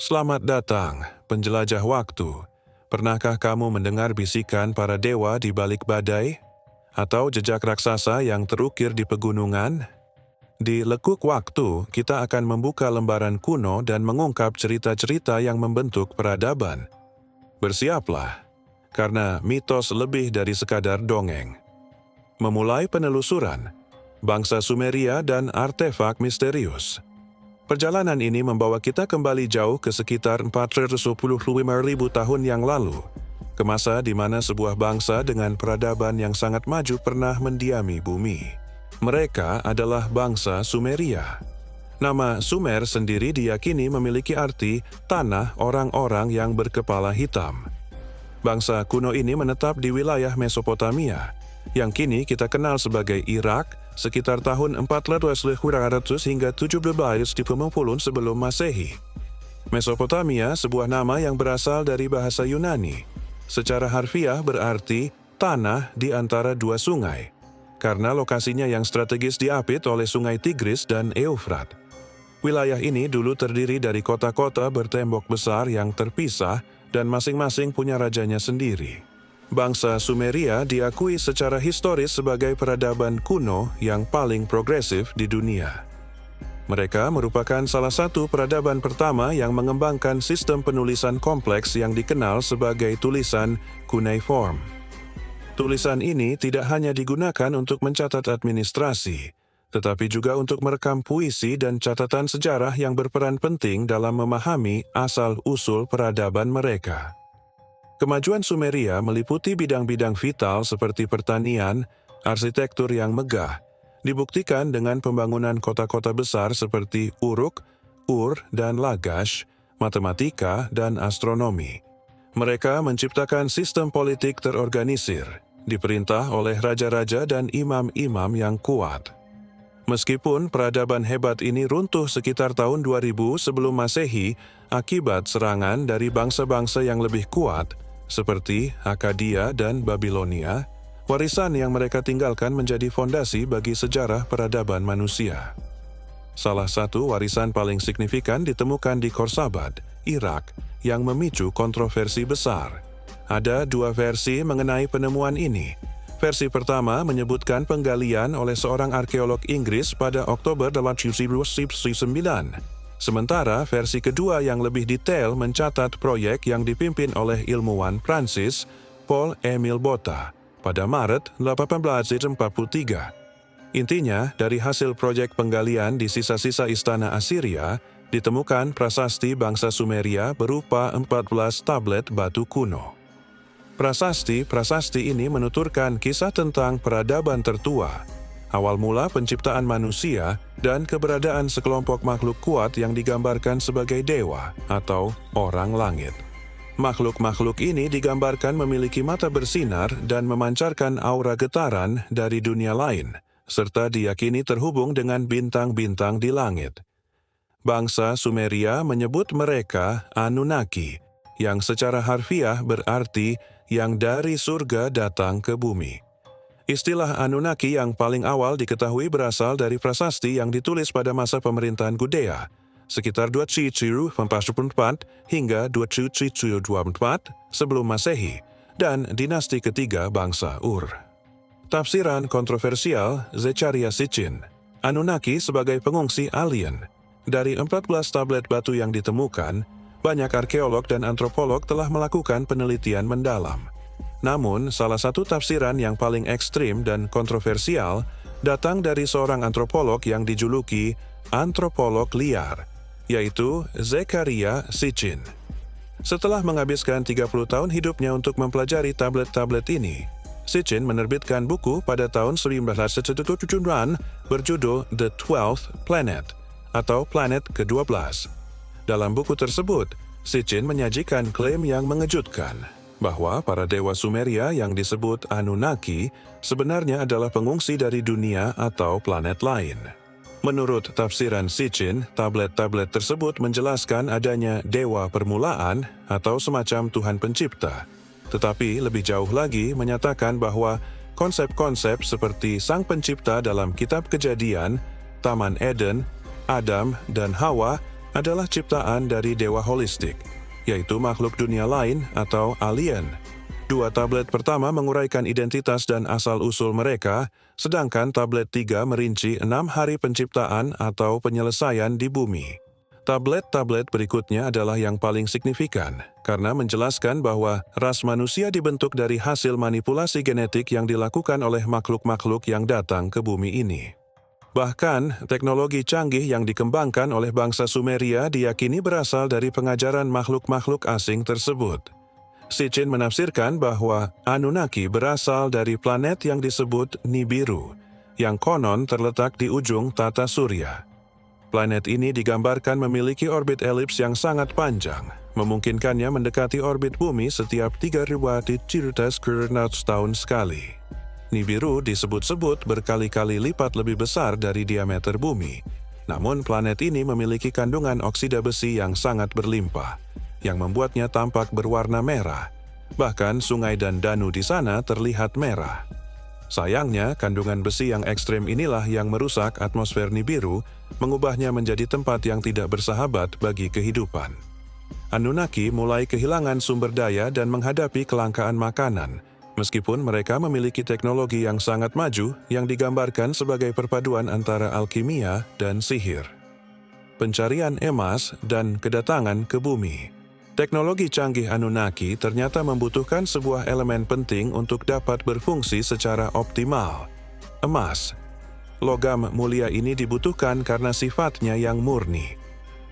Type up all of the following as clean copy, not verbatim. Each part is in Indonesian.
Selamat datang, penjelajah waktu. Pernahkah kamu mendengar bisikan para dewa di balik badai? Atau jejak raksasa yang terukir di pegunungan? Di Lekuk Waktu, kita akan membuka lembaran kuno dan mengungkap cerita-cerita yang membentuk peradaban. Bersiaplah, karena mitos lebih dari sekadar dongeng. Memulai penelusuran, bangsa Sumeria dan artefak misterius. Perjalanan ini membawa kita kembali jauh ke sekitar 425.000 tahun yang lalu, ke masa di mana sebuah bangsa dengan peradaban yang sangat maju pernah mendiami bumi. Mereka adalah bangsa Sumeria. Nama Sumer sendiri diyakini memiliki arti tanah orang-orang yang berkepala hitam. Bangsa kuno ini menetap di wilayah Mesopotamia, yang kini kita kenal sebagai Irak, sekitar tahun 1400 hingga 17 di Pemulung sebelum Masehi. Mesopotamia sebuah nama yang berasal dari bahasa Yunani. Secara harfiah berarti tanah di antara dua sungai, karena lokasinya yang strategis diapit oleh sungai Tigris dan Eufrat. Wilayah ini dulu terdiri dari kota-kota bertembok besar yang terpisah dan masing-masing punya rajanya sendiri. Bangsa Sumeria diakui secara historis sebagai peradaban kuno yang paling progresif di dunia. Mereka merupakan salah satu peradaban pertama yang mengembangkan sistem penulisan kompleks yang dikenal sebagai tulisan cuneiform. Tulisan ini tidak hanya digunakan untuk mencatat administrasi, tetapi juga untuk merekam puisi dan catatan sejarah yang berperan penting dalam memahami asal-usul peradaban mereka. Kemajuan Sumeria meliputi bidang-bidang vital seperti pertanian, arsitektur yang megah, dibuktikan dengan pembangunan kota-kota besar seperti Uruk, Ur, dan Lagash, matematika, dan astronomi. Mereka menciptakan sistem politik terorganisir, diperintah oleh raja-raja dan imam-imam yang kuat. Meskipun peradaban hebat ini runtuh sekitar tahun 2000 sebelum Masehi akibat serangan dari bangsa-bangsa yang lebih kuat, seperti Akkadia dan Babilonia, warisan yang mereka tinggalkan menjadi fondasi bagi sejarah peradaban manusia. Salah satu warisan paling signifikan ditemukan di Khorsabad, Irak, yang memicu kontroversi besar. Ada dua versi mengenai penemuan ini. Versi pertama menyebutkan penggalian oleh seorang arkeolog Inggris pada Oktober 1899. Sementara versi kedua yang lebih detail mencatat proyek yang dipimpin oleh ilmuwan Prancis, Paul Emile Botta, pada Maret 1843. Intinya, dari hasil proyek penggalian di sisa-sisa istana Assyria, ditemukan prasasti bangsa Sumeria berupa 14 tablet batu kuno. Prasasti ini menuturkan kisah tentang peradaban tertua, awal mula penciptaan manusia, dan keberadaan sekelompok makhluk kuat yang digambarkan sebagai dewa atau orang langit. Makhluk-makhluk ini digambarkan memiliki mata bersinar dan memancarkan aura getaran dari dunia lain, serta diyakini terhubung dengan bintang-bintang di langit. Bangsa Sumeria menyebut mereka Anunnaki, yang secara harfiah berarti yang dari surga datang ke bumi. Istilah Anunnaki yang paling awal diketahui berasal dari prasasti yang ditulis pada masa pemerintahan Gudea, sekitar 2744 hingga 2724 sebelum Masehi, dan dinasti ketiga bangsa Ur. Tafsiran kontroversial Zecharia Sitchin, Anunnaki sebagai pengungsi alien. Dari 14 tablet batu yang ditemukan, banyak arkeolog dan antropolog telah melakukan penelitian mendalam. Namun, salah satu tafsiran yang paling ekstrim dan kontroversial datang dari seorang antropolog yang dijuluki antropolog liar, yaitu Zecharia Sitchin. Setelah menghabiskan 30 tahun hidupnya untuk mempelajari tablet-tablet ini, Sitchin menerbitkan buku pada tahun 1979 berjudul The 12th Planet, atau planet ke-12. Dalam buku tersebut, Sitchin menyajikan klaim yang mengejutkan bahwa para dewa Sumeria yang disebut Anunnaki sebenarnya adalah pengungsi dari dunia atau planet lain. Menurut tafsiran Sitchin, tablet-tablet tersebut menjelaskan adanya dewa permulaan atau semacam Tuhan pencipta, tetapi lebih jauh lagi menyatakan bahwa konsep-konsep seperti Sang Pencipta dalam Kitab Kejadian, Taman Eden, Adam, dan Hawa adalah ciptaan dari dewa holistik, yaitu makhluk dunia lain atau alien. Dua tablet pertama menguraikan identitas dan asal-usul mereka, sedangkan tablet 3 merinci 6 hari penciptaan atau penyelesaian di bumi. Tablet-tablet berikutnya adalah yang paling signifikan, karena menjelaskan bahwa ras manusia dibentuk dari hasil manipulasi genetik yang dilakukan oleh makhluk-makhluk yang datang ke bumi ini. Bahkan, teknologi canggih yang dikembangkan oleh bangsa Sumeria diyakini berasal dari pengajaran makhluk-makhluk asing tersebut. Sitchin menafsirkan bahwa Anunnaki berasal dari planet yang disebut Nibiru, yang konon terletak di ujung tata surya. Planet ini digambarkan memiliki orbit elips yang sangat panjang, memungkinkannya mendekati orbit bumi setiap 3.700 tahun sekali. Nibiru disebut-sebut berkali-kali lipat lebih besar dari diameter bumi. Namun planet ini memiliki kandungan oksida besi yang sangat berlimpah, yang membuatnya tampak berwarna merah. Bahkan sungai dan danu di sana terlihat merah. Sayangnya, kandungan besi yang ekstrem inilah yang merusak atmosfer Nibiru, mengubahnya menjadi tempat yang tidak bersahabat bagi kehidupan. Anunnaki mulai kehilangan sumber daya dan menghadapi kelangkaan makanan, meskipun mereka memiliki teknologi yang sangat maju yang digambarkan sebagai perpaduan antara alkimia dan sihir. Pencarian emas dan kedatangan ke bumi. Teknologi canggih Anunnaki ternyata membutuhkan sebuah elemen penting untuk dapat berfungsi secara optimal. Emas. Logam mulia ini dibutuhkan karena sifatnya yang murni.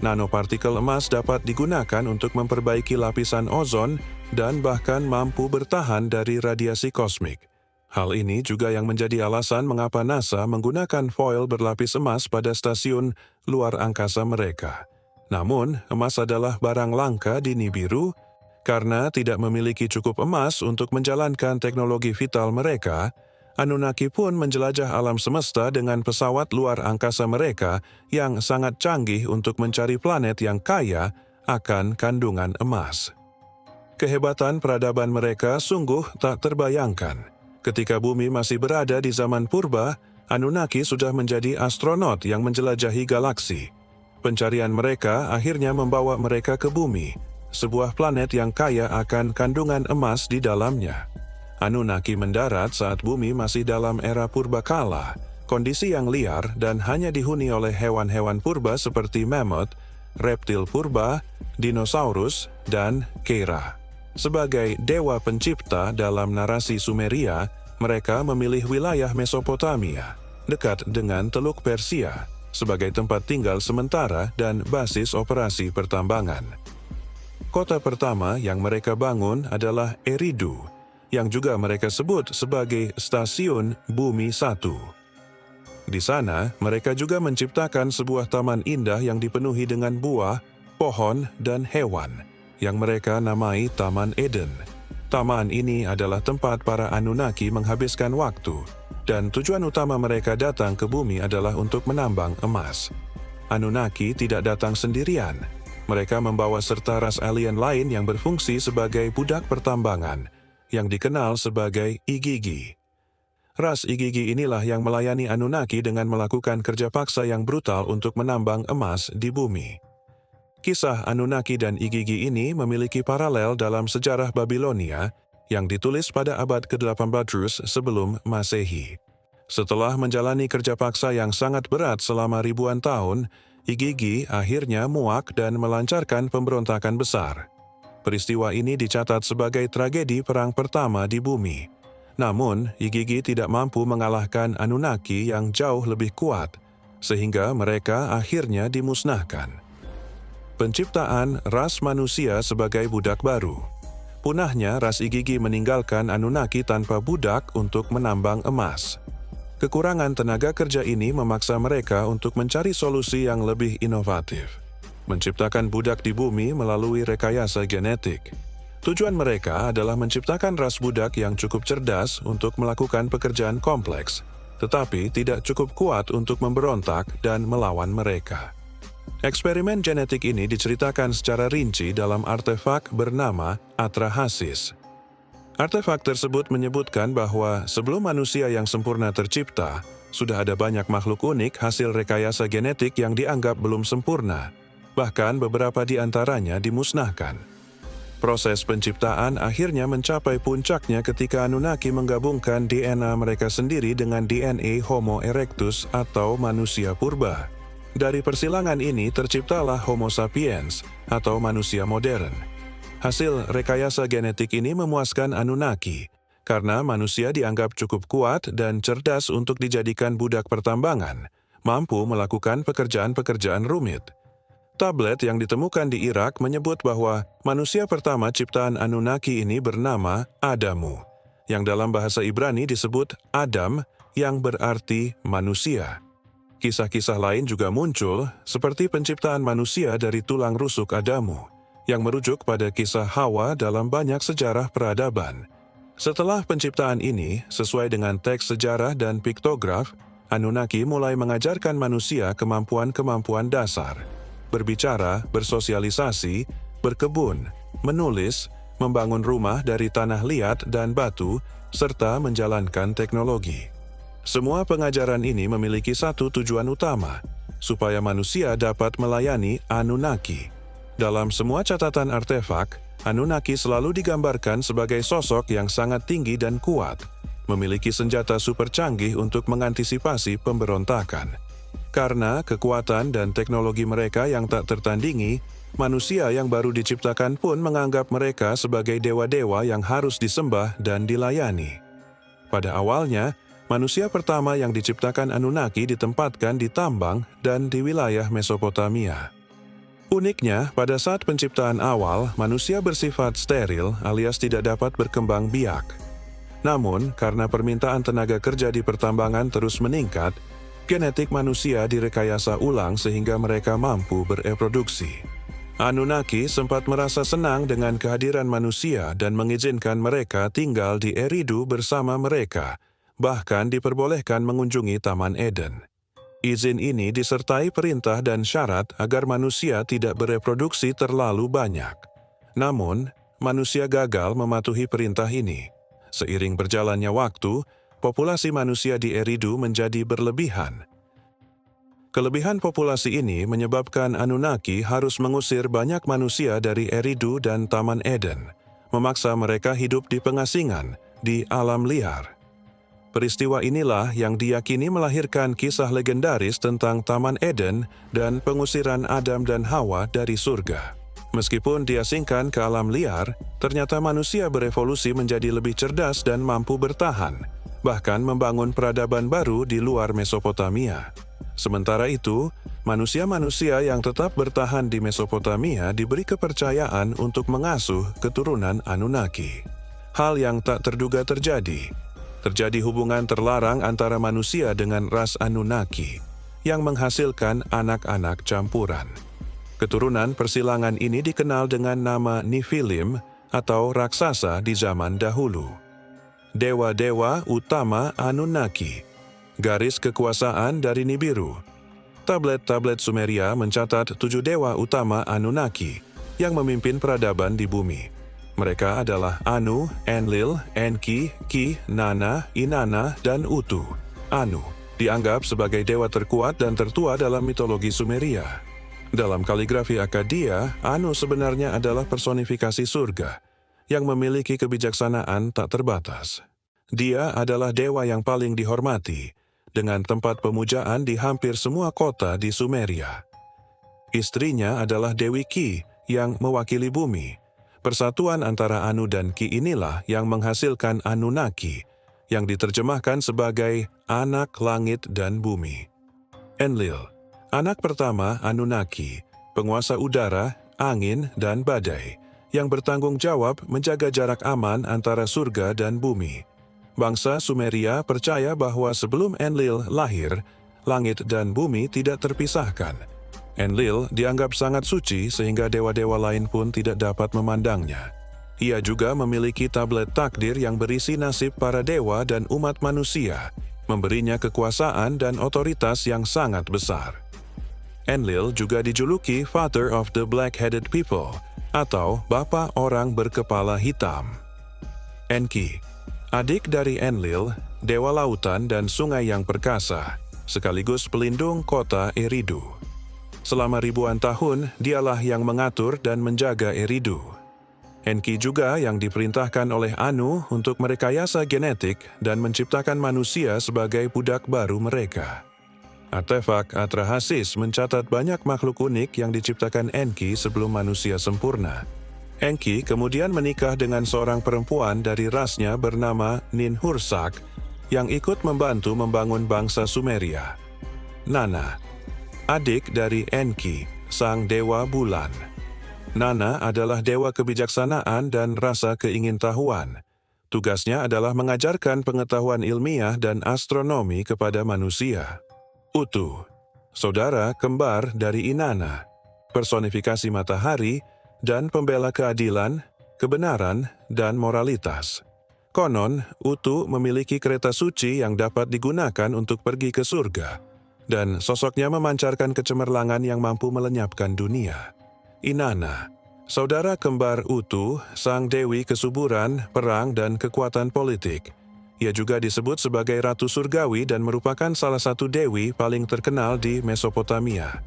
Nanopartikel emas dapat digunakan untuk memperbaiki lapisan ozon dan bahkan mampu bertahan dari radiasi kosmik. Hal ini juga yang menjadi alasan mengapa NASA menggunakan foil berlapis emas pada stasiun luar angkasa mereka. Namun, emas adalah barang langka di Nibiru karena tidak memiliki cukup emas untuk menjalankan teknologi vital mereka. Anunnaki pun menjelajah alam semesta dengan pesawat luar angkasa mereka yang sangat canggih untuk mencari planet yang kaya akan kandungan emas. Kehebatan peradaban mereka sungguh tak terbayangkan. Ketika bumi masih berada di zaman purba, Anunnaki sudah menjadi astronot yang menjelajahi galaksi. Pencarian mereka akhirnya membawa mereka ke bumi, sebuah planet yang kaya akan kandungan emas di dalamnya. Anunnaki mendarat saat bumi masih dalam era purbakala, kondisi yang liar dan hanya dihuni oleh hewan-hewan purba seperti mammoth, reptil purba, dinosaurus, dan kera. Sebagai dewa pencipta dalam narasi Sumeria, mereka memilih wilayah Mesopotamia, dekat dengan Teluk Persia, sebagai tempat tinggal sementara dan basis operasi pertambangan. Kota pertama yang mereka bangun adalah Eridu, yang juga mereka sebut sebagai Stasiun Bumi 1. Di sana, mereka juga menciptakan sebuah taman indah yang dipenuhi dengan buah, pohon, dan hewan, yang mereka namai Taman Eden. Taman ini adalah tempat para Anunnaki menghabiskan waktu, dan tujuan utama mereka datang ke bumi adalah untuk menambang emas. Anunnaki tidak datang sendirian. Mereka membawa serta ras alien lain yang berfungsi sebagai budak pertambangan, yang dikenal sebagai Igigi. Ras Igigi inilah yang melayani Anunnaki dengan melakukan kerja paksa yang brutal untuk menambang emas di bumi. Kisah Anunnaki dan Igigi ini memiliki paralel dalam sejarah Babilonia, yang ditulis pada abad ke-18 sebelum Masehi. Setelah menjalani kerja paksa yang sangat berat selama ribuan tahun, Igigi akhirnya muak dan melancarkan pemberontakan besar. Peristiwa ini dicatat sebagai tragedi perang pertama di bumi. Namun, Igigi tidak mampu mengalahkan Anunnaki yang jauh lebih kuat, sehingga mereka akhirnya dimusnahkan. Penciptaan ras manusia sebagai budak baru. Punahnya ras Igigi meninggalkan Anunnaki tanpa budak untuk menambang emas. Kekurangan tenaga kerja ini memaksa mereka untuk mencari solusi yang lebih inovatif. Menciptakan budak di bumi melalui rekayasa genetik. Tujuan mereka adalah menciptakan ras budak yang cukup cerdas untuk melakukan pekerjaan kompleks, tetapi tidak cukup kuat untuk memberontak dan melawan mereka. Eksperimen genetik ini diceritakan secara rinci dalam artefak bernama Atrahasis. Artefak tersebut menyebutkan bahwa sebelum manusia yang sempurna tercipta, sudah ada banyak makhluk unik hasil rekayasa genetik yang dianggap belum sempurna. Bahkan beberapa di antaranya dimusnahkan. Proses penciptaan akhirnya mencapai puncaknya ketika Anunnaki menggabungkan DNA mereka sendiri dengan DNA Homo erectus atau manusia purba. Dari persilangan ini terciptalah Homo sapiens atau manusia modern. Hasil rekayasa genetik ini memuaskan Anunnaki, karena manusia dianggap cukup kuat dan cerdas untuk dijadikan budak pertambangan, mampu melakukan pekerjaan-pekerjaan rumit. Tablet yang ditemukan di Irak menyebut bahwa manusia pertama ciptaan Anunnaki ini bernama Adamu, yang dalam bahasa Ibrani disebut Adam, yang berarti manusia. Kisah-kisah lain juga muncul, seperti penciptaan manusia dari tulang rusuk Adamu, yang merujuk pada kisah Hawa dalam banyak sejarah peradaban. Setelah penciptaan ini, sesuai dengan teks sejarah dan piktograf, Anunnaki mulai mengajarkan manusia kemampuan-kemampuan dasar: berbicara, bersosialisasi, berkebun, menulis, membangun rumah dari tanah liat dan batu, serta menjalankan teknologi. Semua pengajaran ini memiliki satu tujuan utama, supaya manusia dapat melayani Anunnaki. Dalam semua catatan artefak, Anunnaki selalu digambarkan sebagai sosok yang sangat tinggi dan kuat, memiliki senjata super canggih untuk mengantisipasi pemberontakan. Karena kekuatan dan teknologi mereka yang tak tertandingi, manusia yang baru diciptakan pun menganggap mereka sebagai dewa-dewa yang harus disembah dan dilayani. Pada awalnya, manusia pertama yang diciptakan Anunnaki ditempatkan di tambang dan di wilayah Mesopotamia. Uniknya, pada saat penciptaan awal, manusia bersifat steril alias tidak dapat berkembang biak. Namun, karena permintaan tenaga kerja di pertambangan terus meningkat, genetik manusia direkayasa ulang sehingga mereka mampu bereproduksi. Anunnaki sempat merasa senang dengan kehadiran manusia dan mengizinkan mereka tinggal di Eridu bersama mereka, bahkan diperbolehkan mengunjungi Taman Eden. Izin ini disertai perintah dan syarat agar manusia tidak bereproduksi terlalu banyak. Namun, manusia gagal mematuhi perintah ini. Seiring berjalannya waktu, populasi manusia di Eridu menjadi berlebihan. Kelebihan populasi ini menyebabkan Anunnaki harus mengusir banyak manusia dari Eridu dan Taman Eden, memaksa mereka hidup di pengasingan, di alam liar. Peristiwa inilah yang diyakini melahirkan kisah legendaris tentang Taman Eden dan pengusiran Adam dan Hawa dari surga. Meskipun diasingkan ke alam liar, ternyata manusia berevolusi menjadi lebih cerdas dan mampu bertahan, bahkan membangun peradaban baru di luar Mesopotamia. Sementara itu, manusia-manusia yang tetap bertahan di Mesopotamia diberi kepercayaan untuk mengasuh keturunan Anunnaki. Hal yang tak terduga terjadi. Terjadi hubungan terlarang antara manusia dengan ras Anunnaki, yang menghasilkan anak-anak campuran. Keturunan persilangan ini dikenal dengan nama Nephilim atau raksasa di zaman dahulu. Dewa-dewa utama Anunnaki. Garis kekuasaan dari Nibiru. Tablet-tablet Sumeria mencatat 7 dewa utama Anunnaki yang memimpin peradaban di bumi. Mereka adalah Anu, Enlil, Enki, Ki, Nana, Inanna, dan Utu. Anu dianggap sebagai dewa terkuat dan tertua dalam mitologi Sumeria. Dalam kaligrafi Akkadia, Anu sebenarnya adalah personifikasi surga yang memiliki kebijaksanaan tak terbatas. Dia adalah dewa yang paling dihormati, dengan tempat pemujaan di hampir semua kota di Sumeria. Istrinya adalah Dewi Ki yang mewakili bumi. Persatuan antara Anu dan Ki inilah yang menghasilkan Anunnaki, yang diterjemahkan sebagai anak langit dan bumi. Enlil, anak pertama Anunnaki, penguasa udara, angin, dan badai, yang bertanggung jawab menjaga jarak aman antara surga dan bumi. Bangsa Sumeria percaya bahwa sebelum Enlil lahir, langit dan bumi tidak terpisahkan. Enlil dianggap sangat suci sehingga dewa-dewa lain pun tidak dapat memandangnya. Ia juga memiliki tablet takdir yang berisi nasib para dewa dan umat manusia, memberinya kekuasaan dan otoritas yang sangat besar. Enlil juga dijuluki Father of the Black-Headed People, atau Bapa Orang Berkepala Hitam. Enki, adik dari Enlil, dewa lautan dan sungai yang perkasa, sekaligus pelindung kota Eridu. Selama ribuan tahun, dialah yang mengatur dan menjaga Eridu. Enki juga yang diperintahkan oleh Anu untuk merekayasa genetik dan menciptakan manusia sebagai budak baru mereka. Artefak Atrahasis mencatat banyak makhluk unik yang diciptakan Enki sebelum manusia sempurna. Enki kemudian menikah dengan seorang perempuan dari rasnya bernama Ninhursag yang ikut membantu membangun bangsa Sumeria. Nana, adik dari Enki, sang dewa bulan. Nana adalah dewa kebijaksanaan dan rasa keingintahuan. Tugasnya adalah mengajarkan pengetahuan ilmiah dan astronomi kepada manusia. Utu, saudara kembar dari Inanna, personifikasi matahari dan pembela keadilan, kebenaran, dan moralitas. Konon, Utu memiliki kereta suci yang dapat digunakan untuk pergi ke surga, dan sosoknya memancarkan kecemerlangan yang mampu melenyapkan dunia. Inanna, saudara kembar Utu, sang dewi kesuburan, perang, dan kekuatan politik. Ia juga disebut sebagai Ratu Surgawi dan merupakan salah satu dewi paling terkenal di Mesopotamia.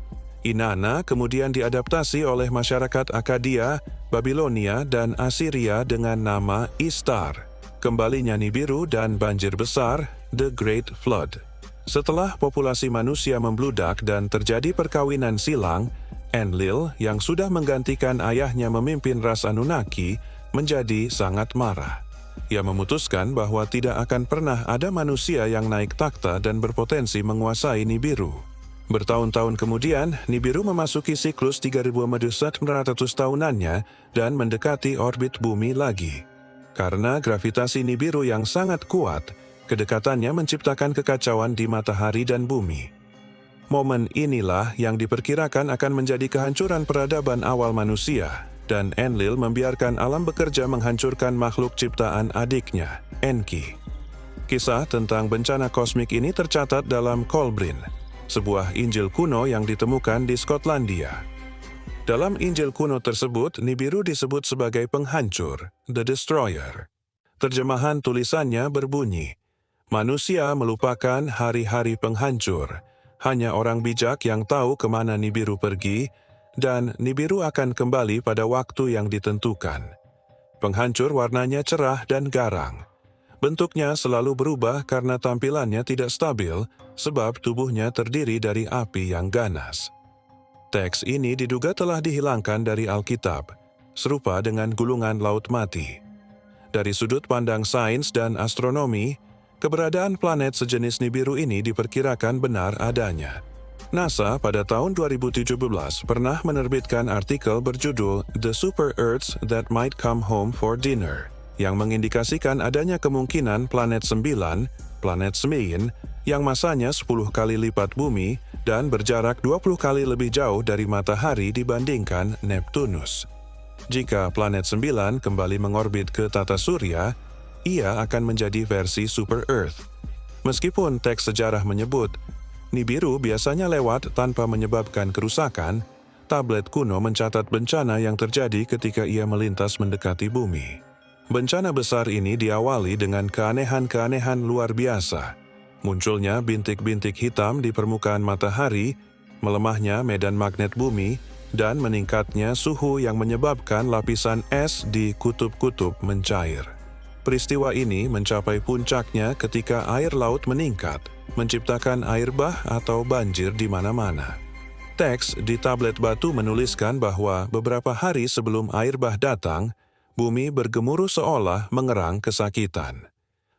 Inanna kemudian diadaptasi oleh masyarakat Akkadia, Babilonia, dan Assyria dengan nama Ishtar, kembalinya Nibiru dan banjir besar, The Great Flood. Setelah populasi manusia membludak dan terjadi perkawinan silang, Enlil yang sudah menggantikan ayahnya memimpin ras Anunnaki menjadi sangat marah. Ia memutuskan bahwa tidak akan pernah ada manusia yang naik takhta dan berpotensi menguasai Nibiru. Bertahun-tahun kemudian, Nibiru memasuki siklus 3.900 tahunannya dan mendekati orbit bumi lagi. Karena gravitasi Nibiru yang sangat kuat, kedekatannya menciptakan kekacauan di matahari dan bumi. Momen inilah yang diperkirakan akan menjadi kehancuran peradaban awal manusia, dan Enlil membiarkan alam bekerja menghancurkan makhluk ciptaan adiknya, Enki. Kisah tentang bencana kosmik ini tercatat dalam Kolbrin, sebuah Injil kuno yang ditemukan di Skotlandia. Dalam Injil kuno tersebut, Nibiru disebut sebagai penghancur, The Destroyer. Terjemahan tulisannya berbunyi, "Manusia melupakan hari-hari penghancur. Hanya orang bijak yang tahu kemana Nibiru pergi, dan Nibiru akan kembali pada waktu yang ditentukan." Penghancur warnanya cerah dan garang. Bentuknya selalu berubah karena tampilannya tidak stabil, sebab tubuhnya terdiri dari api yang ganas. Teks ini diduga telah dihilangkan dari Alkitab, serupa dengan gulungan laut mati. Dari sudut pandang sains dan astronomi, keberadaan planet sejenis Nibiru ini diperkirakan benar adanya. NASA pada tahun 2017 pernah menerbitkan artikel berjudul The Super Earths That Might Come Home for Dinner, yang mengindikasikan adanya kemungkinan planet 9, planet Smein, yang masanya 10 kali lipat bumi dan berjarak 20 kali lebih jauh dari matahari dibandingkan Neptunus. Jika planet 9 kembali mengorbit ke tata surya, ia akan menjadi versi Super Earth. Meskipun teks sejarah menyebut Nibiru biasanya lewat tanpa menyebabkan kerusakan, tablet kuno mencatat bencana yang terjadi ketika ia melintas mendekati bumi. Bencana besar ini diawali dengan keanehan-keanehan luar biasa. Munculnya bintik-bintik hitam di permukaan matahari, melemahnya medan magnet bumi, dan meningkatnya suhu yang menyebabkan lapisan es di kutub-kutub mencair. Peristiwa ini mencapai puncaknya ketika air laut meningkat, menciptakan air bah atau banjir di mana-mana. Teks di tablet batu menuliskan bahwa beberapa hari sebelum air bah datang, bumi bergemuruh seolah mengerang kesakitan.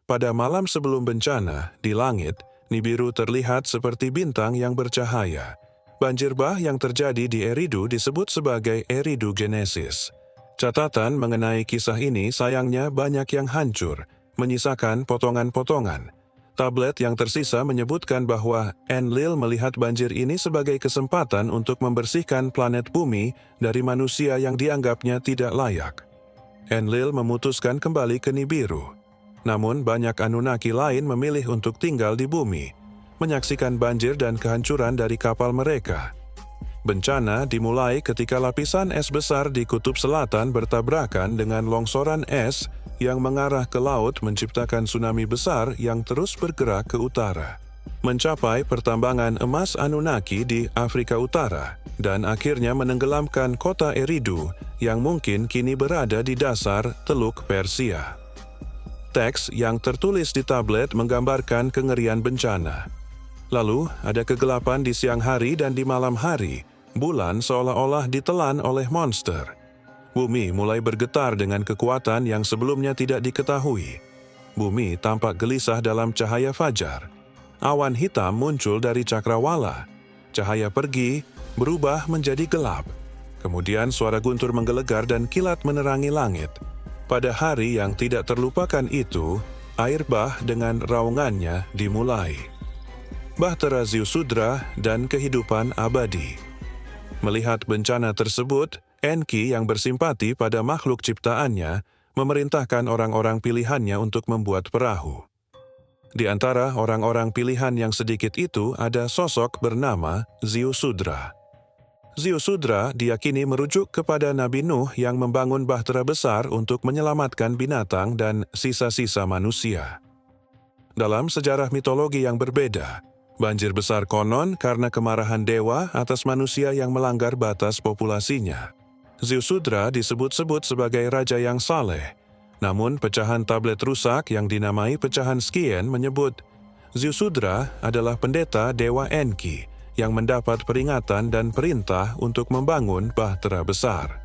Pada malam sebelum bencana, di langit, Nibiru terlihat seperti bintang yang bercahaya. Banjir bah yang terjadi di Eridu disebut sebagai Eridugenesis. Catatan mengenai kisah ini sayangnya banyak yang hancur, menyisakan potongan-potongan. Tablet yang tersisa menyebutkan bahwa Enlil melihat banjir ini sebagai kesempatan untuk membersihkan planet bumi dari manusia yang dianggapnya tidak layak. Enlil memutuskan kembali ke Nibiru. Namun banyak Anunnaki lain memilih untuk tinggal di bumi, menyaksikan banjir dan kehancuran dari kapal mereka. Bencana dimulai ketika lapisan es besar di kutub selatan bertabrakan dengan longsoran es yang mengarah ke laut menciptakan tsunami besar yang terus bergerak ke utara. mencapai pertambangan emas Anunnaki di Afrika Utara, dan akhirnya menenggelamkan kota Eridu yang mungkin kini berada di dasar Teluk Persia. Teks yang tertulis di tablet menggambarkan kengerian bencana. Lalu, ada kegelapan di siang hari dan di malam hari, bulan seolah-olah ditelan oleh monster. Bumi mulai bergetar dengan kekuatan yang sebelumnya tidak diketahui. Bumi tampak gelisah dalam cahaya fajar. Awan hitam muncul dari cakrawala. Cahaya pergi, berubah menjadi gelap. Kemudian suara guntur menggelegar dan kilat menerangi langit. Pada hari yang tidak terlupakan itu, air bah dengan raungannya dimulai. Bahtera Ziusudra dan kehidupan abadi. Melihat bencana tersebut, Enki yang bersimpati pada makhluk ciptaannya memerintahkan orang-orang pilihannya untuk membuat perahu. Di antara orang-orang pilihan yang sedikit itu ada sosok bernama Ziusudra. Ziusudra diyakini merujuk kepada Nabi Nuh yang membangun bahtera besar untuk menyelamatkan binatang dan sisa-sisa manusia. Dalam sejarah mitologi yang berbeda, banjir besar konon karena kemarahan dewa atas manusia yang melanggar batas populasinya. Ziusudra disebut-sebut sebagai raja yang saleh. Namun, pecahan tablet rusak yang dinamai pecahan Skien menyebut Ziusudra adalah pendeta dewa Enki yang mendapat peringatan dan perintah untuk membangun bahtera besar.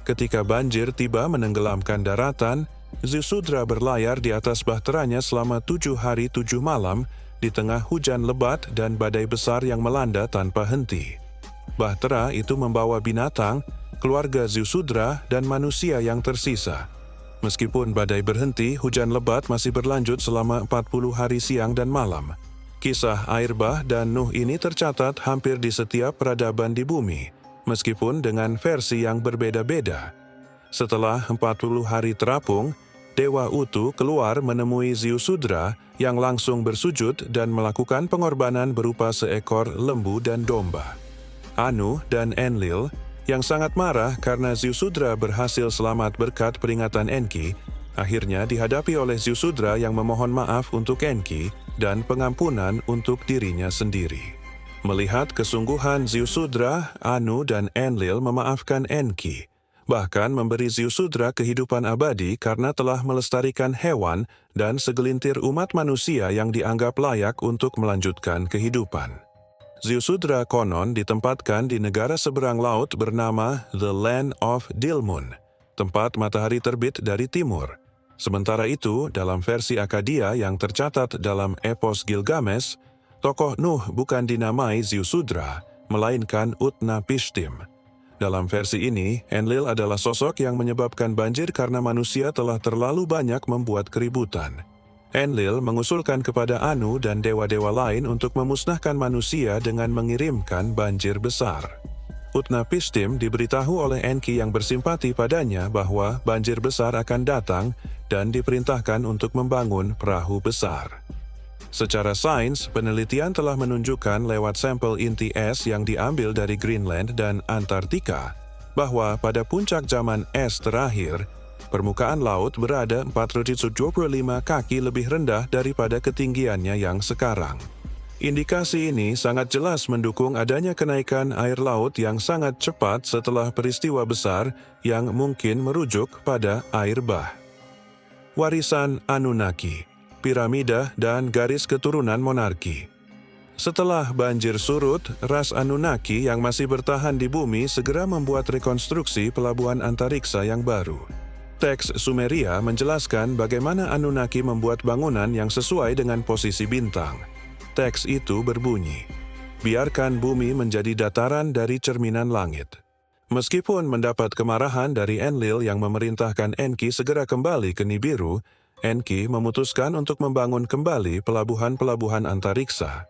Ketika banjir tiba menenggelamkan daratan, Ziusudra berlayar di atas bahteranya selama 7 hari 7 malam di tengah hujan lebat dan badai besar yang melanda tanpa henti. Bahtera itu membawa binatang, keluarga Ziusudra, dan manusia yang tersisa. Meskipun badai berhenti, hujan lebat masih berlanjut selama 40 hari siang dan malam. Kisah air bah dan Nuh ini tercatat hampir di setiap peradaban di bumi, meskipun dengan versi yang berbeda-beda. Setelah 40 hari terapung, Dewa Utu keluar menemui Ziusudra yang langsung bersujud dan melakukan pengorbanan berupa seekor lembu dan domba. Anu dan Enlil yang sangat marah karena Ziusudra berhasil selamat berkat peringatan Enki, akhirnya dihadapi oleh Ziusudra yang memohon maaf untuk Enki dan pengampunan untuk dirinya sendiri. Melihat kesungguhan Ziusudra, Anu dan Enlil memaafkan Enki, bahkan memberi Ziusudra kehidupan abadi karena telah melestarikan hewan dan segelintir umat manusia yang dianggap layak untuk melanjutkan kehidupan. Ziusudra konon ditempatkan di negara seberang laut bernama The Land of Dilmun, tempat matahari terbit dari timur. Sementara itu, dalam versi Akkadia yang tercatat dalam epos Gilgamesh, tokoh Nuh bukan dinamai Ziusudra, melainkan Utnapishtim. Dalam versi ini, Enlil adalah sosok yang menyebabkan banjir karena manusia telah terlalu banyak membuat keributan. Enlil mengusulkan kepada Anu dan dewa-dewa lain untuk memusnahkan manusia dengan mengirimkan banjir besar. Utnapishtim diberitahu oleh Enki yang bersimpati padanya bahwa banjir besar akan datang dan diperintahkan untuk membangun perahu besar. Secara sains, penelitian telah menunjukkan lewat sampel inti es yang diambil dari Greenland dan Antartika bahwa pada puncak zaman es terakhir, permukaan laut berada 425 kaki lebih rendah daripada ketinggiannya yang sekarang. Indikasi ini sangat jelas mendukung adanya kenaikan air laut yang sangat cepat setelah peristiwa besar yang mungkin merujuk pada air bah. Warisan Anunnaki, piramida dan garis keturunan monarki. Setelah banjir surut, ras Anunnaki yang masih bertahan di bumi segera membuat rekonstruksi pelabuhan antariksa yang baru. Teks Sumeria menjelaskan bagaimana Anunnaki membuat bangunan yang sesuai dengan posisi bintang. Teks itu berbunyi, "Biarkan bumi menjadi dataran dari cerminan langit." Meskipun mendapat kemarahan dari Enlil yang memerintahkan Enki segera kembali ke Nibiru, Enki memutuskan untuk membangun kembali pelabuhan-pelabuhan antariksa.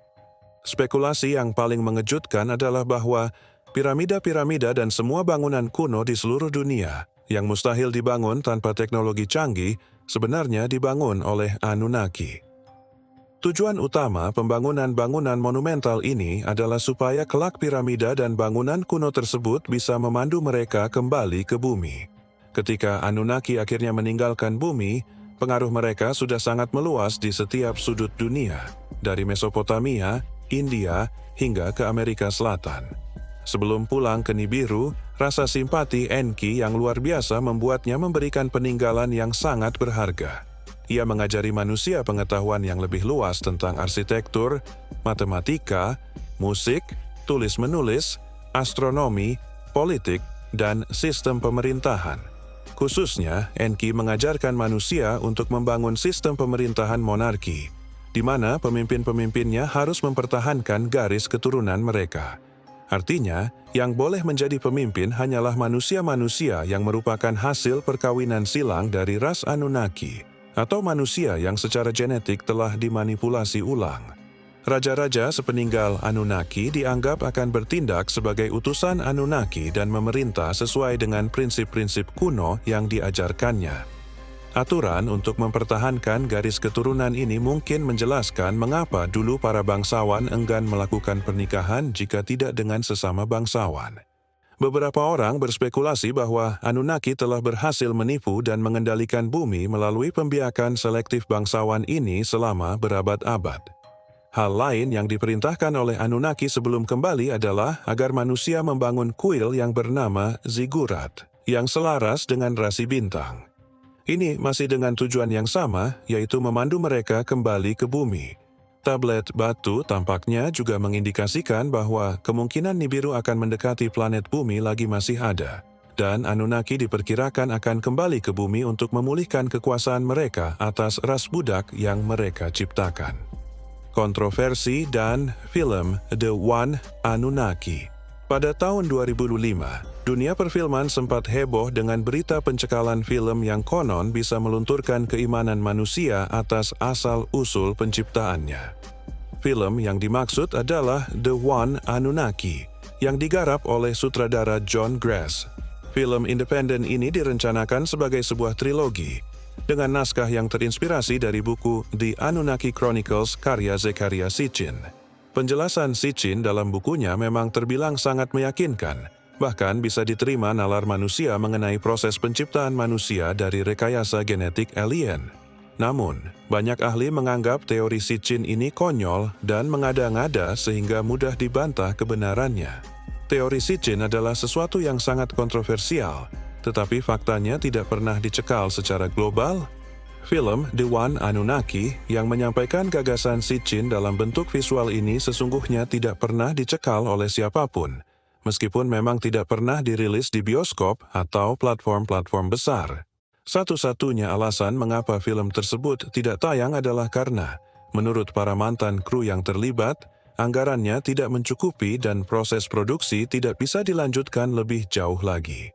Spekulasi yang paling mengejutkan adalah bahwa piramida-piramida dan semua bangunan kuno di seluruh dunia yang mustahil dibangun tanpa teknologi canggih, sebenarnya dibangun oleh Anunnaki. Tujuan utama pembangunan bangunan monumental ini adalah supaya kelak piramida dan bangunan kuno tersebut bisa memandu mereka kembali ke bumi. Ketika Anunnaki akhirnya meninggalkan bumi, Pengaruh mereka sudah sangat meluas di setiap sudut dunia, dari Mesopotamia, India, hingga ke Amerika Selatan. Sebelum pulang ke Nibiru, rasa simpati Enki yang luar biasa membuatnya memberikan peninggalan yang sangat berharga. Ia mengajari manusia pengetahuan yang lebih luas tentang arsitektur, matematika, musik, tulis-menulis, astronomi, politik, dan sistem pemerintahan. Khususnya, Enki mengajarkan manusia untuk membangun sistem pemerintahan monarki, di mana pemimpin-pemimpinnya harus mempertahankan garis keturunan mereka. Artinya, yang boleh menjadi pemimpin hanyalah manusia-manusia yang merupakan hasil perkawinan silang dari ras Anunnaki, atau manusia yang secara genetik telah dimanipulasi ulang. Raja-raja sepeninggal Anunnaki dianggap akan bertindak sebagai utusan Anunnaki dan memerintah sesuai dengan prinsip-prinsip kuno yang diajarkannya. Aturan untuk mempertahankan garis keturunan ini mungkin menjelaskan mengapa dulu para bangsawan enggan melakukan pernikahan jika tidak dengan sesama bangsawan. Beberapa orang berspekulasi bahwa Anunnaki telah berhasil menipu dan mengendalikan bumi melalui pembiakan selektif bangsawan ini selama berabad-abad. Hal lain yang diperintahkan oleh Anunnaki sebelum kembali adalah agar manusia membangun kuil yang bernama Ziggurat, yang selaras dengan rasi bintang. Ini masih dengan tujuan yang sama, yaitu memandu mereka kembali ke bumi. Tablet batu tampaknya juga mengindikasikan bahwa kemungkinan Nibiru akan mendekati planet bumi lagi masih ada, dan Anunnaki diperkirakan akan kembali ke bumi untuk memulihkan kekuasaan mereka atas ras budak yang mereka ciptakan. Kontroversi dan film The One Anunnaki. Pada tahun 2005, dunia perfilman sempat heboh dengan berita pencekalan film yang konon bisa melunturkan keimanan manusia atas asal-usul penciptaannya. Film yang dimaksud adalah The One Anunnaki, yang digarap oleh sutradara John Gress. Film independen ini direncanakan sebagai sebuah trilogi, dengan naskah yang terinspirasi dari buku The Anunnaki Chronicles karya Zecharia Sitchin. Penjelasan Sitchin dalam bukunya memang terbilang sangat meyakinkan, bahkan bisa diterima nalar manusia mengenai proses penciptaan manusia dari rekayasa genetik alien. Namun, banyak ahli menganggap teori Sitchin ini konyol dan mengada-ngada sehingga mudah dibantah kebenarannya. Teori Sitchin adalah sesuatu yang sangat kontroversial, tetapi faktanya tidak pernah dicekal secara global. Film The One Anunnaki yang menyampaikan gagasan Sitchin dalam bentuk visual ini sesungguhnya tidak pernah dicekal oleh siapapun, meskipun memang tidak pernah dirilis di bioskop atau platform-platform besar. Satu-satunya alasan mengapa film tersebut tidak tayang adalah karena, menurut para mantan kru yang terlibat, anggarannya tidak mencukupi dan proses produksi tidak bisa dilanjutkan lebih jauh lagi.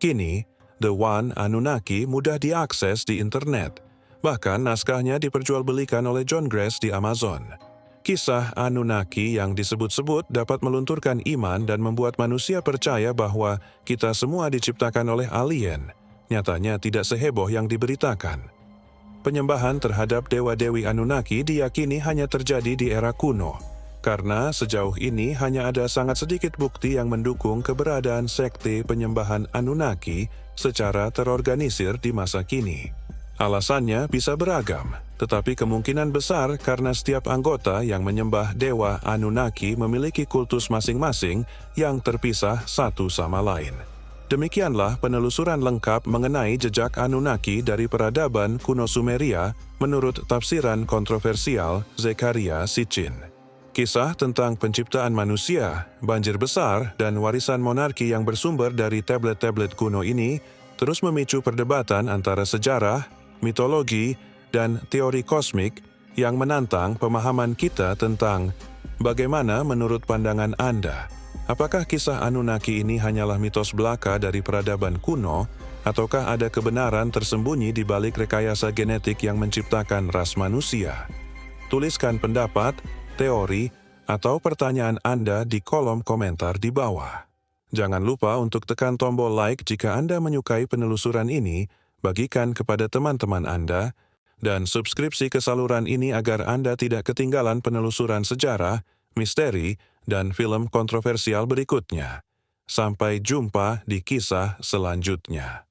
Kini, The One Anunnaki mudah diakses di internet. Bahkan naskahnya diperjualbelikan oleh John Gress di Amazon. Kisah Anunnaki yang disebut-sebut dapat melunturkan iman dan membuat manusia percaya bahwa kita semua diciptakan oleh alien. Nyatanya tidak seheboh yang diberitakan. Penyembahan terhadap dewa-dewi Anunnaki diyakini hanya terjadi di era kuno, karena sejauh ini hanya ada sangat sedikit bukti yang mendukung keberadaan sekte penyembahan Anunnaki secara terorganisir di masa kini. Alasannya bisa beragam, tetapi kemungkinan besar karena setiap anggota yang menyembah dewa Anunnaki memiliki kultus masing-masing yang terpisah satu sama lain. Demikianlah penelusuran lengkap mengenai jejak Anunnaki dari peradaban kuno Sumeria menurut tafsiran kontroversial Zecharia Sitchin. Kisah tentang penciptaan manusia, banjir besar, dan warisan monarki yang bersumber dari tablet-tablet kuno ini terus memicu perdebatan antara sejarah, mitologi, dan teori kosmik yang menantang pemahaman kita tentang bagaimana menurut pandangan Anda. Apakah kisah Anunnaki ini hanyalah mitos belaka dari peradaban kuno, ataukah ada kebenaran tersembunyi di balik rekayasa genetik yang menciptakan ras manusia? Tuliskan pendapat, teori, atau pertanyaan Anda di kolom komentar di bawah. Jangan lupa untuk tekan tombol like jika Anda menyukai penelusuran ini, bagikan kepada teman-teman Anda, dan subskripsi ke saluran ini agar Anda tidak ketinggalan penelusuran sejarah, misteri, dan film kontroversial berikutnya. Sampai jumpa di kisah selanjutnya.